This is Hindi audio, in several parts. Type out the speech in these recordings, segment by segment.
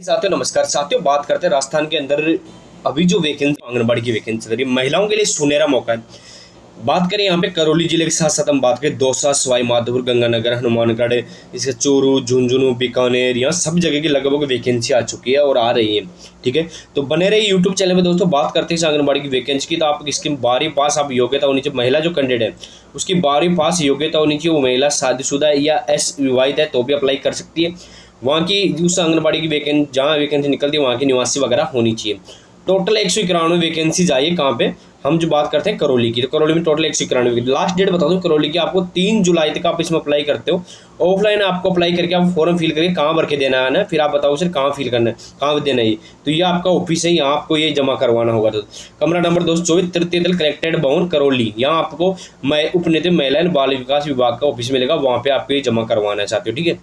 साथियों नमस्कार। साथियों बात करते हैं राजस्थान के अंदर अभी जो वैकेंसी आंगनबाड़ी की वैकेंसी चल रही है, महिलाओं के लिए सुनहरा मौका है। बात करें यहाँ पे करौली जिले के साथ साथ हम बात करें दौसा, सवाई माधोपुर, गंगानगर, हनुमानगढ़, इसके चूरू, झुंझुनू, बीकानेर, यहाँ सब जगह की लगभग वैकेंसी आ चुकी है और आ रही है। ठीक है, तो बने रही यूट्यूब चैनल में। दोस्तों बात करते हैं इस आंगनबाड़ी की वैकेंसी की, तो आप इसकी 12वीं पास आप योग्यता होनी चाहिए। महिला जो कैंडिडेट है उसकी 12वीं पास योग्यता होनी चाहिए। वो महिला शादीशुदा है या विवाहित है तो भी अप्लाई कर सकती है। वहाँ की उस आंगनबाड़ी की वैकेंसी जहाँ वैकेंसी निकलती है वहाँ की निवासी वगैरह होनी चाहिए। टोटल 191 वैकेंसीज आई है। कहाँ पे हम जो बात करते हैं करौली की, तो करौली में टोटल 191। लास्ट डेट बता दूं करौली की, आपको 3 जुलाई तक आप इसमें अप्लाई करते हो। ऑफलाइन आपको अप्लाई करके आप फॉर्म फिल करके कहाँ भर के देना है ना, फिर आप बताओ सर कहाँ फिल करना है, कहाँ देना है। तो ये आपका ऑफिस है, यहाँ आपको ये जमा करवाना होगा। तो कमरा नंबर 224 तृतीय कलेक्टेड भवन करौली, यहाँ आपको उप निदेशक महिला एवं बाल विकास विभाग का ऑफिस मिलेगा, वहाँ पे आपको ये जमा करवाना है साथियों। ठीक है,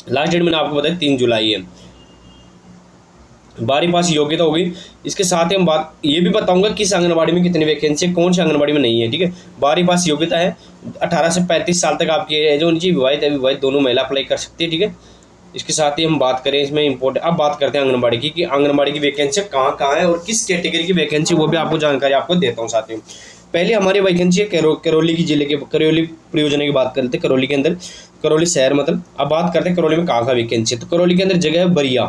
लास्ट डेट मैंने आपको बताया 3 जुलाई है। 12वीं पास योग्यता होगी। इसके साथ ही हम बात ये भी बताऊंगा किस आंगनबाड़ी में कितनी वैकेंसी है, कौन सी आंगनबाड़ी में नहीं है। ठीक है, 12वीं पास योग्यता है। 18 से 35 साल तक आपकी एज होनी चाहिए। विवाहित अविवाहित दोनों महिला अप्लाई कर सकती है। ठीक है, इसके साथ ही हम बात करें इसमें इम्पोर्टेंट, अब बात करते हैं आंगनबाड़ी की कि आंगनबाड़ी की वैकेंसी कहाँ कहाँ है और किस कैटेगरी की वैकेंसी, वो भी आपको जानकारी आपको देता हूँ साथियों। पहले हमारी वैकेंसी है करौली की जिले के करौली परियोजना की बात करते हैं। करौली के अंदर, करौली शहर मतलब। अब बात करते हैं करौली में कहाँ कहाँ वैकेंसी है। तो करौली के अंदर जगह है बरिया,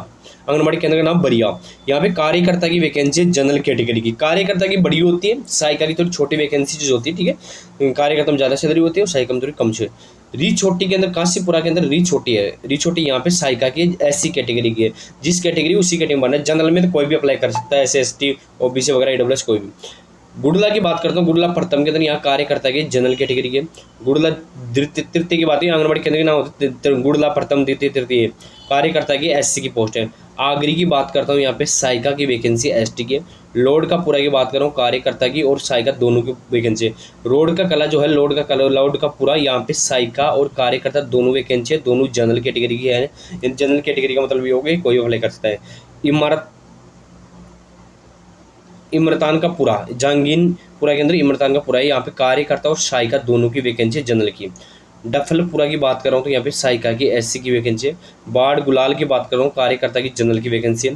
आंगनबाड़ी केंद्र का नाम बरिया। यहाँ पे कार्यकर्ता की वैकेंसी है जनरल कैटेगरी की। कार्यकर्ता की बड़ी होती है, सहायिका की थोड़ी छोटी वैकेंसी जो होती है। ठीक है, कार्यकर्ता में ज़्यादा सैलरी होती है और सहायिका में थोड़ी कम से। री छोटी के अंदर, काशीपुरा के अंदर री छोटी है। री छोटी यहाँ पे सहायिका की एससी कैटेगरी की है। जिस कैटेगरी उसी कैटेगरी बनना है। जनरल में तो कोई भी अप्लाई कर सकता है, SC, ST, OBC वगैरह, EWS कोई भी। गुड़ला की बात करता हूँ, गुड़ला प्रथम के अंदर यहाँ कार्यकर्ता की जनरल कैटेगरी के। गुड़ला तृतीय की बात है, आंगनबाड़ी केंद्र के नाम होते हैं गुड़ला प्रथम, द्वितीय, तृतीय। कार्यकर्ता की SC की पोस्ट है। आगरी की बात करता हूँ, यहाँ पे सहायिका की वैकेंसी ST की है। लोड का पूरा की बात कर रहा हूँ, कार्यकर्ता की और सहायिका दोनों की वैकेंसी है। रोड का कला जो है, लोड का कला, लोड का पूरा, यहाँ पे सहायिका और कार्यकर्ता दोनों वैकेंसी है। दोनों जनरल कैटेगरी की है। जनरल कैटेगरी का मतलब ये हो गया कोई अप्लाई कर सकता है। इमरतान का पूरा, जहांगीरपुरा के अंदर इमरतान का पूरा है। यहाँ पे कार्यकर्ता और सहायिका दोनों की वैकेंसी है जनरल की। डफलपुरा की बात कर रहा हूँ तो यहाँ पे सहायिका की SC की वैकेंसी है। बाढ़ गुलाल की बात कर रहा हूँ, कार्यकर्ता की जनरल की वैकेंसी है।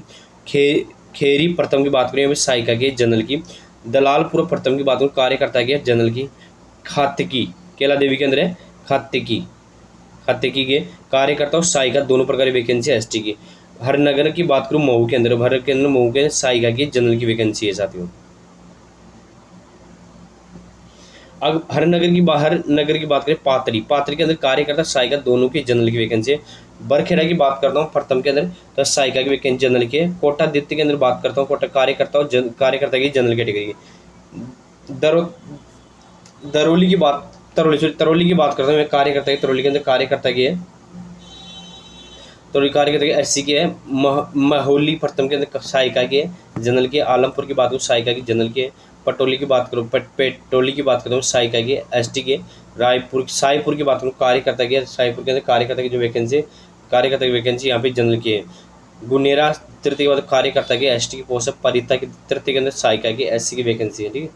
खेरी प्रथम की बात करें, यहाँ पे सहायिका की जनरल की। दलालपुर प्रथम की बात करूँ, कार्यकर्ता की जनरल की। खातकी केला देवी के अंदर है, खातकी के कार्यकर्ता और सहायिका दोनों प्रकार की वैकेंसी है ST की। हरनगर की बात करूँ, मऊ के अंदर, हर के अंदर मऊ के सहायिका की जनरल की वैकेंसी है साथियों। अब हरनगर की बात करें, पातरी के अंदर कार्यकर्ता सहायिका दोनों की जनरल की वैकेंसी है। बरखेड़ा की बात करता हूँ प्रथम के अंदर, तो सहायिका की वैकेंसी जनरल की है। कोटा द्वितीय के अंदर बात करता हूँ, कोटा कार्यकर्ता और कार्यकर्ता की जनरल कैटेगरी की। दरोली की बात तरोली की बात करता हूँ मैं, कार्यकर्ता की, तरोली के अंदर कार्यकर्ता की है। तो कार्यकर्ता की SC की है। महोली प्रथम के अंदर सहायिका की है, जनरल की। आलमपुर की बात करूँ, सहायिका की जनरल की है। पटोली की बात करूँ, पेटोली की बात करता हूँ, सहायिका की ST की। साईपुर की बात करूँ, कार्यकर्ता की है। साईपुर के अंदर कार्यकर्ता की जो वैकेंसी, कार्यकर्ता की वैकेंसी यहाँ पे जनरल की है। गुनेरा तृतीय के बाद कार्यकर्ता की ST की पोस्ट है। परिता की तृतीय के अंदर सहायिका की SC की वैकेंसी है। ठीक है,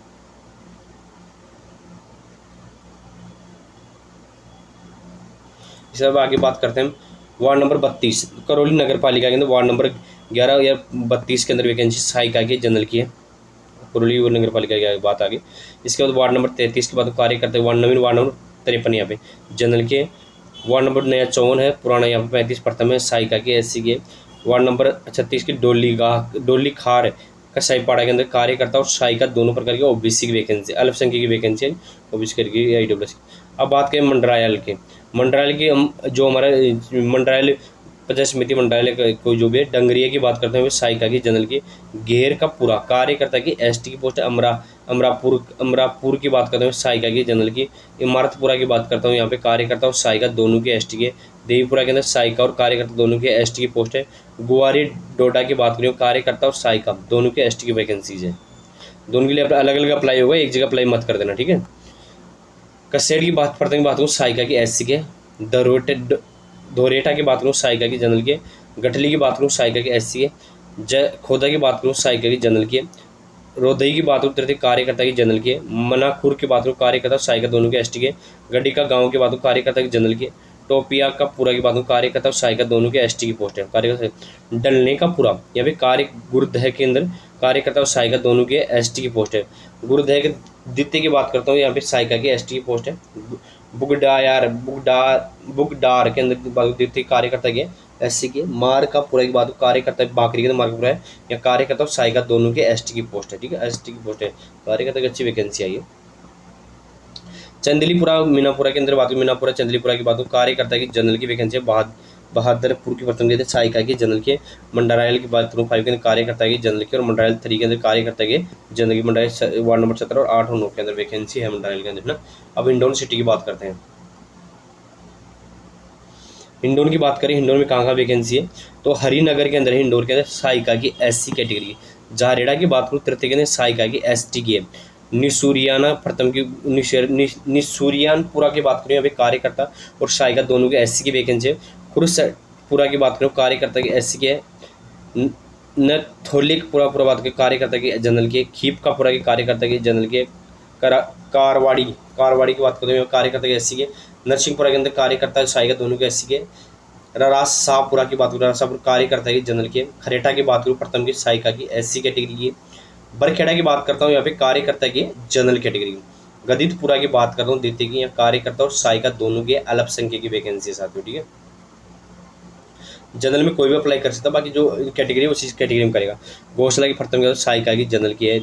इस आगे बात करते हैं वार्ड नंबर 32 करौली नगर पालिका के अंदर, वार्ड नंबर 11 या 32 के अंदर वैकेंसी सहायिका की जनरल की है। करौली नगर पालिका की बात आ गई। इसके बाद वार्ड नंबर 33 की बात कार्यकर्ता, वार्ड नंबर 53 यहाँ पे जनरल के। वार्ड नंबर नया 54 है, पुराना यहाँ पे 35 प्रथम है, सहायिका की SC के। वार्ड नंबर 36 की डोली खार कसाईपाड़ा के अंदर कार्यकर्ता और सहायिका दोनों प्रकार की OBC की वैकेंसी, अल्पसंख्यक की वैकेंसी है, OBC की IWS। अब बात करें मंडरायल की, हम जो हमारा मंडरायल पंचायत समिति मंडरायल कोई जो भी है, डंगरिया की बात करते हैं सहायिका की जनरल की। घेर का पूरा कार्यकर्ता की ST की पोस्ट है। अमरापुर की बात करते हैं सहायिका की जनरल की। इमारतपुरा की बात करता हूँ, यहाँ पे कार्यकर्ता और सहायिका दोनों की ST के। देवीपुरा के अंदर सहायिका और कार्यकर्ता दोनों की ST की पोस्ट है। गुवारी डोडा की बात करें, कार्यकर्ता और सहायिका दोनों की ST की वैकेंसीज है। दोनों के लिए अलग अलग अप्लाई होगा, एक जगह अप्लाई मत कर देना। ठीक है, कसेड़ की बात करूँ सहायिका की SC के। धोरेटा की बात करूँ सहायिका की जनरल के। गठली की बात करूँ सहायिका की SC के। खोदा की बात करूँ सहायिका की जनरल की। रोदई की बात करूँ तृतीय कार्यकर्ता की जनरल की। मनाखुर की बात करूँ कार्यकर्ता सहायिका दोनों के ST के। गड्डी का गाँव की बात करूँ कार्यकर्ता की जनरल की। टोपिया का पूरा की बात करूँ कार्यकर्ता और सहायिका दोनों के एसटी की पोस्ट है। कार्यकर्ता डलने का पूरा यहाँ पे कार्य गुरुदह के अंदर कार्यकर्ता और सहायिका दोनों के एसटी की पोस्ट है। गुरुदह के द्वितीय की बात करता हूँ, यहाँ पे सहायिका की एसटी की पोस्ट है। बुगडार के अंदर द्वितीय कार्यकर्ता की एससी की। मार का पूरा की बात कार्यकर्ता बाकरी के मार्ग पूरा है, या कार्यकर्ता और सहायिका दोनों के एसटी की पोस्ट है। ठीक है, एसटी की पोस्ट है, कार्यकर्ता की अच्छी वैकेंसी आई है। चंदलीपुरा मीनापुरा के अंदर बात करूँ, मीनापुरा चंदलीपुरा की बात करूँ कार्यकर्ता की जनरल की वैकेंसी है। बहादुरपुर की प्रथम के सहायिका की जनरल के। मंडरायल की बात करूँ 5 के अंदर कार्यकर्ता की जनरल की, और मंडरायल 3 के अंदर कार्यकर्ता के जनरल की। मंडरायल वार्ड नंबर 17 और 8 और 9 के अंदर वैकेंसी है मंडरायल के अंदर ना। अब हिंडौन सिटी की बात करते हैं। हिंडौन की बात करें, हिंडौन में कहाँ वैकेंसी है, तो हरिनगर के अंदर हिंडौन के अंदर सहायिका की एससी कैटेगरी की। झारेड़ा की बात करूँ तृतीय के अंदर सहायिका की एसटी की है। निसूरियाना प्रथम की निसूरियानपुरा की बात करें, यहाँ पे कार्यकर्ता और सहायिका दोनों के एससी की वैकेंसी है। खुरसपुरा की बात करें कार्यकर्ता की एससी की है। नथोलिकपुरा पूरा बात करें कार्यकर्ता की जनरल की। खीपकापुरा की कार्यकर्ता की जनरल की। कारवाड़ी की बात करते हैं कार्यकर्ता की एससी के। नरसिंहपुरा के अंदर कार्यकर्ता सहायिका दोनों के एससी के। राजशाहपुरा की बात करूँ, राजशाहपुर कार्यकर्ता की जनरल की। खरेटा की बात करूँ प्रथम की सहायिका की एससी कैटेगरी की। बरखेड़ा की बात करता हूँ, यहाँ पे कार्यकर्ता की जनरल कैटेगरी की। गदितपुरा की बात करता हूँ द्वितीय की, यहाँ कार्यकर्ता और सहायिका दोनों के अल्पसंख्यक की वैकेंसी साथियों। ठीक है, जनरल में कोई भी अप्लाई कर सकता है, बाकी जो कैटेगरी है उसी कैटेगरी में करेगा। घोषला की प्रथम की सहायिका की जनरल की है।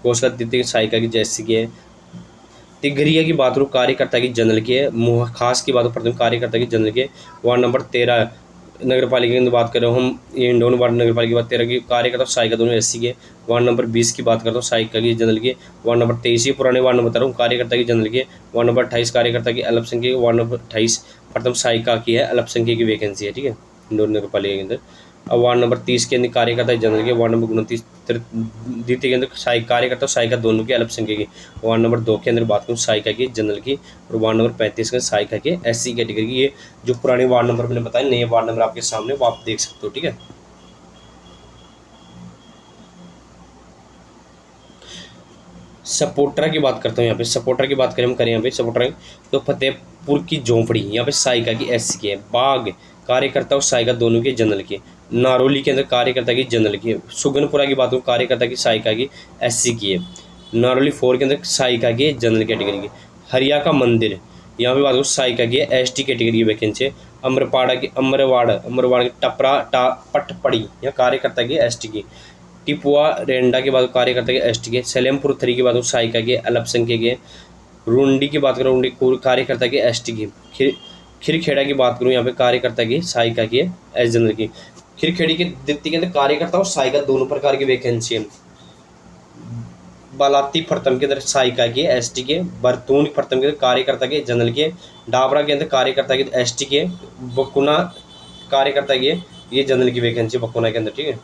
घोषला द्वितीय की सहायिका की जैसी की है। तिगरिया की बात करूँ कार्यकर्ता की जनरल की है। खास की बात प्रथम कार्यकर्ता की जनरल की है। वार्ड नंबर 13 नगर पालिका की बात कर रहे हो हम, ये हिंडौन वार्ड नगर पालिका की बात 13 की कार्यकर्ता सहायिका दोनों एससी के। वार्ड नंबर 20 की बात करता हूँ सहायिका की जनरल की। वार्ड नंबर 23 पुराने वार्ड नंबर बता रहा हूँ कार्यकर्ता की जनरल की। वार्ड नंबर 28 कार्यकर्ता की अल्पसंख्यक। वार्ड नंबर 28 प्रथम सहायिका की है, अल्पसंख्यक की वैकेंसी है। ठीक है, हिंडौन नगर पालिका के अंदर। अब वार्ड नंबर 30 के अंदर कार्यकर्ता जनरल के। वार्ड नंबर 29 द्वितीय के अंदर कार्यकर्ता सहायिका दोनों की अल्पसंख्यक की। वार्ड नंबर 2 के अंदर बात करूँ सहायिका की जनरल की, और वार्ड नंबर 35 के सहायिका के एससी कैटेगरी की। ये जो पुराने वार्ड नंबर मैंने बताया, नए वार्ड नंबर आपके सामने वो आप देख सकते हो। ठीक है, सपोर्टर की बात करता हूँ, यहाँ पे सपोर्टर की बात करें हम करें यहाँ पे सपोर्टर तो फतेहपुर की झोंपड़ी यहाँ पे सहायिका की एससी की है। बाग कार्यकर्ता और सहायिका दोनों के जनरल की। नारोली के अंदर कार्यकर्ता की जनरल की। सुगनपुरा की बात करूँ कार्यकर्ता की सहायिका की एससी की है। नारोली 4 के अंदर सहायिका की जनरल कैटेगरी की। हरिया का मंदिर यहाँ पे बात करूँ सहायिका की एसटी कैटेगरी की वैकेंसी। अमरपाड़ा की अमरवाड़ की पटपड़ी यहाँ कार्यकर्ता की एसटी की। टिपुआ रेंडा की बात कार्यकर्ता के एसटी के। सलेमपुर 3 की बात सहायिका के अल्पसंख्यक के। रुंडी की बात करूँ रुंडी कार्यकर्ता के एसटी की। खिरखेड़ा की बात करूँ यहाँ पे कार्यकर्ता की सहायिका की एस जनरल की। खिरखेड़ी के द्वितीय के अंदर कार्यकर्ता और सहायिका दोनों प्रकार की वैकेंसी है। बालाती प्रथम के अंदर सहायिका की एसटी के। बरतून प्रथम के अंदर कार्यकर्ता के जनरल के। डाबरा के अंदर कार्यकर्ता के एसटी के। बकुना कार्यकर्ता की ये जनरल की वैकेंसी बकुना के अंदर। ठीक है,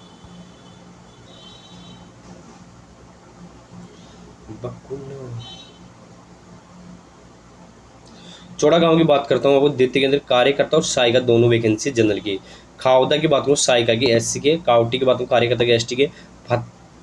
चौड़ा गांव की बात करता हूँ आपको द्वितीय के अंदर कार्यकर्ता और सहायिका दोनों वैकेंसी जनरल की। खावदा की बात करूँ सहायिका की एससी के। कावटी की बात करूँ कार्यकर्ता की एसटी के।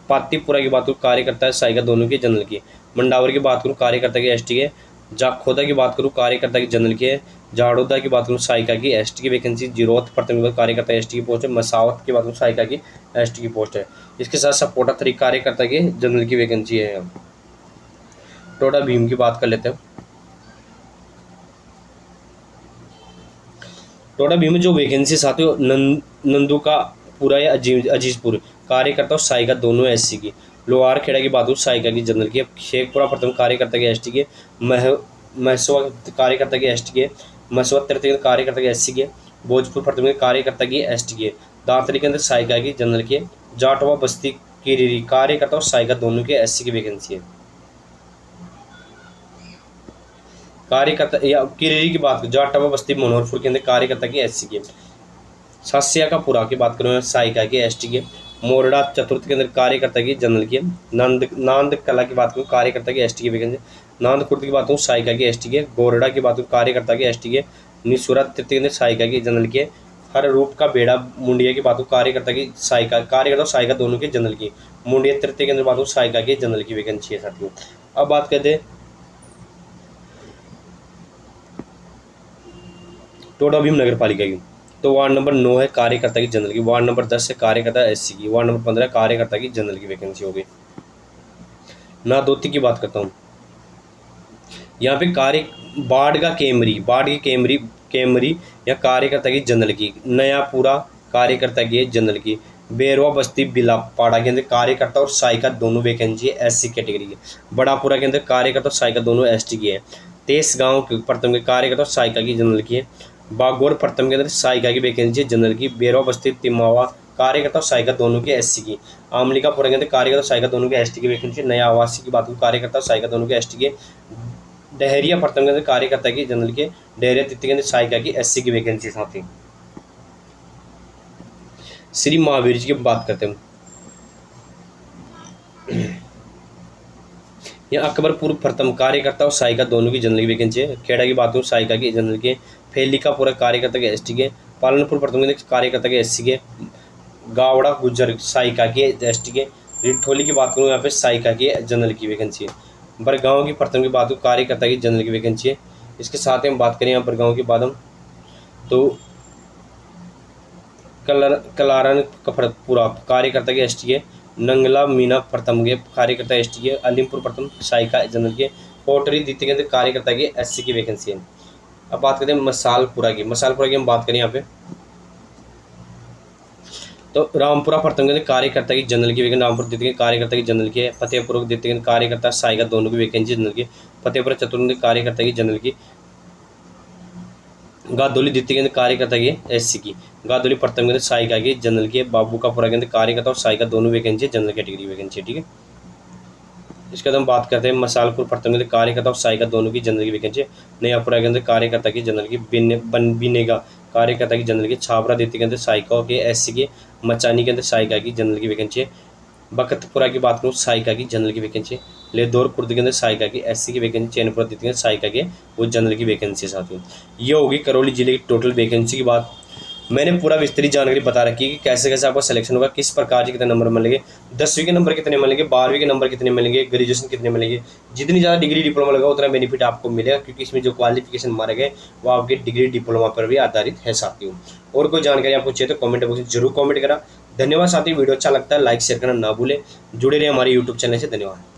पातीपुरा की बात करूँ कार्यकर्ता सहायिका दोनों की जनरल की। मंडावर की बात करूँ कार्यकर्ता की एसटी के। जाखोदा की बात करूँ कार्यकर्ता की जनरल की है। झाड़ोदा की बात करूँ सहायिका की एसटी की वैकेंसी। जीरोथ प्रथम कार्यकर्ता एसटी की पोस्ट है। मसावत की बात करूँ सहायिका की एसटी की पोस्ट है। इसके साथ सपोर्टा 3 कार्यकर्ता की जनरल की वैकेंसी है। टोडा भीम की बात कर लेते हैं। टोडा भीम में जो वैकेंसी साथियों नंदू का पूरा या अजीजपुर कार्यकर्ता और सहायिका दोनों एससी की। लोहार खेड़ा की बात सहायिका की जनरल की। शेखपुरा प्रथम कार्यकर्ता की एसटी के। महसवा कार्यकर्ता की एसटी के। महसवा तृतीय कार्यकर्ता की एससी के। भोजपुर प्रथम कार्यकर्ता की एसटी के। दांतरी के अंदर सहायिका की जनरल के। जाटवा बस्ती किरीरी कार्यकर्ता और सहायिका दोनों के एससी की वैकेंसी है। कार्यकर्ता या किरीरी की बात जाटवा बस्ती मनोहरपुर के अंदर कार्यकर्ता की एससी की। सासिया का पुरा की बात करूँ सहायिका की एसटी के। मोरडा चतुर्थ के अंदर कार्यकर्ता की जनरल की। नांद कला की बात करूँ कार्यकर्ता की एसटी की वैकेंसी। नांद कुर्द की बात करूँ सहायिका की एसटी के। गोरडा की बात करूँ कार्यकर्ता की एसटी के। निसुरा तृतीय के अंदर सहायिका की जनरल के। हर रूप का बेड़ा मुंडिया की बात कार्यकर्ता की सहायिका कार्यकर्ता और सहायिका दोनों की जनरल की। मुंडिया तृतीय के अंदर बात सहायिका की जनरल की वैकेंसी है साथियों। अब बात करते हैं टोडा भीम नगर पालिका की। तो वार्ड नंबर 9 है कार्यकर्ता की जनरल की, वार्ड नंबर 10 है कार्यकर्ता एससी की, वार्ड नंबर 15 कार्यकर्ता की जनरल की वैकेंसी हो गई। नादौती की बात करता हूँ। यहाँ पे कार्य बाढ़ की केमरी या कार्यकर्ता की जनरल की, नया पूरा कार्यकर्ता की है जनरल की, बेरवा बस्ती बिलापाड़ा के अंदर कार्यकर्ता और सहायिका दोनों वैकेंसी है एससी कैटेगरी की, बड़ापुरा के अंदर कार्यकर्ता और सहायिका दोनों एसटी की है, तेईस गाँव के प्रथम के कार्यकर्ता और सहायिका की जनरल की है, बागौर प्रथम के अंदर सहायिका की वैकेंसी है जनरल की, बेरवा बस्ती तिमावा कार्यकर्ता और सहायिका दोनों की एससी की, आमलिकापुरा के अंदर कार्यकर्ता और सहायिका दोनों की एसटी की वैकेंसी, नया आवासी की बात करूँ कार्यकर्ता और सहायिका दोनों की एसटी की, डहरिया प्रथम के अंदर कार्यकर्ता की जनरल के, डहरिया तृतीय के अंदर सहायिका की एससी की वैकेंसी साथ ही। श्री महावीर जी की बात करते हैं। यहाँ अकबरपुर प्रथम कार्यकर्ता और सहायिका दोनों की जनरल की वैकेंसी है, खेड़ा की बात करूँ सहायिका की जनरल के, फेलिकापुरा कार्यकर्ता के एसटी के, पालनपुर प्रथम के कार्यकर्ता के एससी के, गावड़ा गुज्जर सहायिका की एसटी के, रिठोली की बात करूँ यहाँ पे सहायिका की जनरल की वैकेंसी है, बरगांव की प्रथम की बात करूँ कार्यकर्ता की जनरल की वैकेंसी है। इसके साथ ही हम बात करें यहाँ बरगांव की बाद हम तो कलारन पूरा कार्यकर्ता के एसटी के, नंगला मीना प्रथम के कार्यकर्ता एसटी के, अलीमपुर प्रथम सहायिका जनरल के, कोटरी द्वितीय के अंदर कार्यकर्ता की एससी की वैकेंसी है। अब बात करते हैं मसालपुरा की हम बात करें यहाँ पे तो रामपुरा प्रथम के अंदर कार्यकर्ता की जनरल की वैकेंसी, रामपुर द्वितीय के कार्यकर्ता की जनरल की है, फतेहपुर द्वितीय के कार्यकर्ता सहायिका दोनों की वैकेंसी जनरल की, फतेहपुर चतुर्थ कार्यकर्ता की जनरल की, गादोली द्वितीय के अंदर कार्यकर्ता की एससी की, गादोली प्रथम के अंदर सहायिका की जनरल की, बाबू का पुरा के अंदर कार्यकर्ता और सहायिका दोनों वैकेंसी जनरल कैटेगरी वैकेंसी, ठीक है। इसके बाद हम बात करते हैं मसालपुर प्रथम के अंदर कार्यकर्ता और सहायिका दोनों की जनरल की वैकेंसी, नयापुरा के अंदर कार्यकर्ता की जनरल की, बिनेगा कार्यकर्ता की जनरल की, छाबरा द्वितीय के अंदर सहायिका के एससी की, मचानी के अंदर सहायिका की जनरल की वैकेंसी है, बखतपुरा की बात करूँ सहायिका की जनरल की वैकेंसी, लेदौर खुर्द के अंदर सहायिका की एससी की वैकेंसी, चैनपुरा द्वितीय के अंदर सहायिका के वो जनरल की वैकेंसी साथ में। ये होगी करौली जिले की टोटल वैकेंसी की बात। मैंने पूरा विस्तृत जानकारी बता रखी है कि कैसे कैसे आपका सिलेक्शन होगा, किस प्रकार के कितने नंबर मिलेंगे, 10वीं के नंबर कितने मिलेंगे, 12वीं के नंबर कितने मिलेंगे, ग्रेजुएशन कितने मिलेंगे, जितनी ज़्यादा डिग्री डिप्लोमा लगा उतना बेनिफिट आपको मिलेगा, क्योंकि इसमें जो क्वालिफिकेशन मारे गए वो आपके डिग्री डिप्लोमा पर भी आधारित है साथियों। और कोई जानकारी आपको चाहिए तो कमेंट बॉक्स में जरूर कमेंट करा। धन्यवाद साथियों, वीडियो अच्छा लगता है लाइक शेयर करना ना भूलें, जुड़े रहे हमारे यूट्यूब चैनल से। धन्यवाद।